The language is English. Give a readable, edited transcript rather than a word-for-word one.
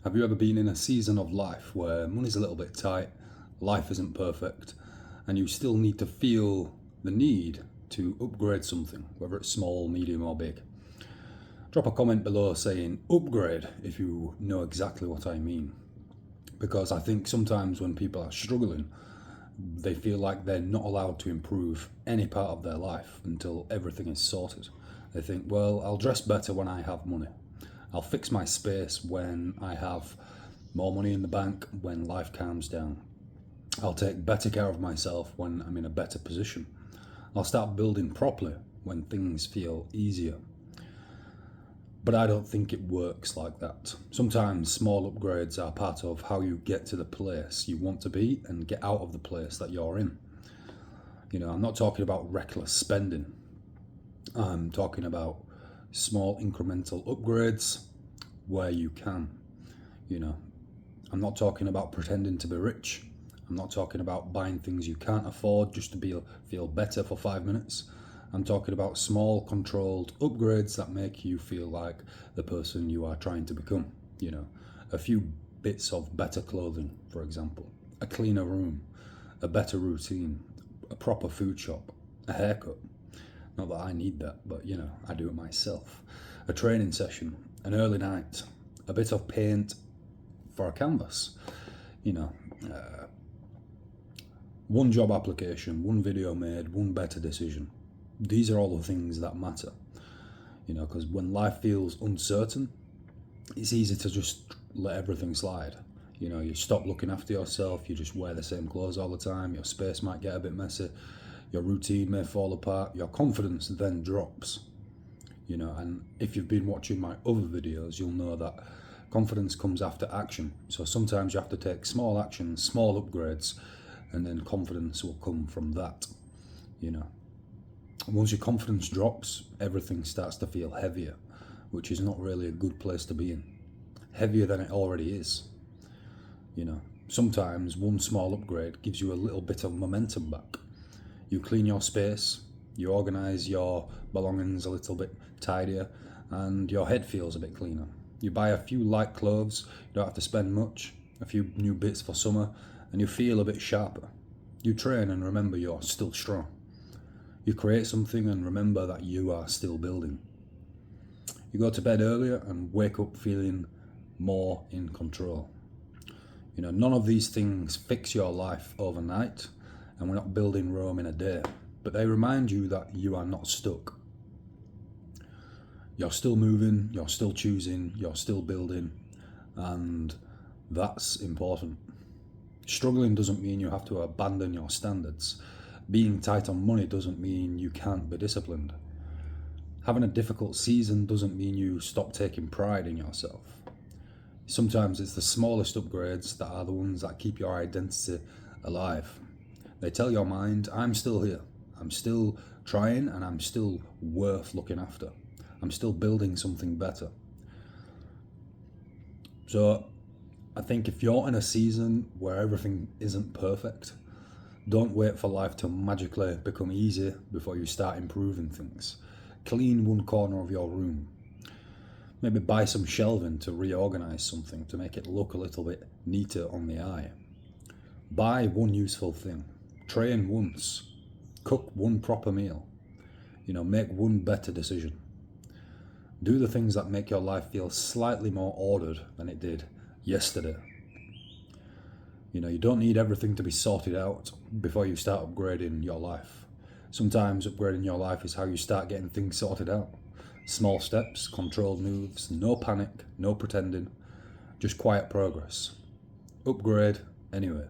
Have you ever been in a season of life where money's a little bit tight, life isn't perfect, and you still need to feel the need to upgrade something, whether it's small, medium, or big? Drop a comment below saying upgrade if you know exactly what I mean. Because I think sometimes when people are struggling, they feel like they're not allowed to improve any part of their life until everything is sorted. They think, well, I'll dress better when I have money. I'll fix my space when I have more money in the bank, when life calms down. I'll take better care of myself when I'm in a better position. I'll start building properly when things feel easier. But I don't think it works like that. Sometimes small upgrades are part of how you get to the place you want to be and get out of the place that you're in. I'm not talking about reckless spending. I'm talking about small incremental upgrades where you can. I'm not talking about pretending to be rich. I'm not talking about buying things you can't afford just to feel better for 5 minutes. I'm talking about small controlled upgrades that make you feel like the person you are trying to become. A few bits of better clothing, for example, a cleaner room, a better routine, a proper food shop, a haircut. Not that I need that, but I do it myself. A training session, an early night, a bit of paint for a canvas. One job application, one video made, one better decision. These are all the things that matter. Because when life feels uncertain, it's easy to just let everything slide. You stop looking after yourself, you just wear the same clothes all the time, your space might get a bit messy, your routine may fall apart, your confidence then drops. And if you've been watching my other videos, you'll know that confidence comes after action. So sometimes you have to take small actions, small upgrades, and then confidence will come from that. Once your confidence drops, everything starts to feel heavier, which is not really a good place to be in. Heavier than it already is. Sometimes one small upgrade gives you a little bit of momentum back. You clean your space, you organise your belongings a little bit tidier, and your head feels a bit cleaner. You buy a few light clothes, you don't have to spend much, a few new bits for summer, and you feel a bit sharper. You train and remember you're still strong. You create something and remember that you are still building. You go to bed earlier and wake up feeling more in control. None of these things fix your life overnight, and we're not building Rome in a day, but they remind you that you are not stuck. You're still moving, you're still choosing, you're still building, and that's important. Struggling doesn't mean you have to abandon your standards. Being tight on money doesn't mean you can't be disciplined. Having a difficult season doesn't mean you stop taking pride in yourself. Sometimes it's the smallest upgrades that are the ones that keep your identity alive. They tell your mind, I'm still here, I'm still trying, and I'm still worth looking after. I'm still building something better. So I think if you're in a season where everything isn't perfect, don't wait for life to magically become easy before you start improving things. Clean one corner of your room. Maybe buy some shelving to reorganize something to make it look a little bit neater on the eye. Buy one useful thing. Train once. Cook one proper meal. Make one better decision. Do the things that make your life feel slightly more ordered than it did yesterday. You don't need everything to be sorted out before you start upgrading your life. Sometimes upgrading your life is how you start getting things sorted out. Small steps, controlled moves, no panic, no pretending, just quiet progress. Upgrade anyway.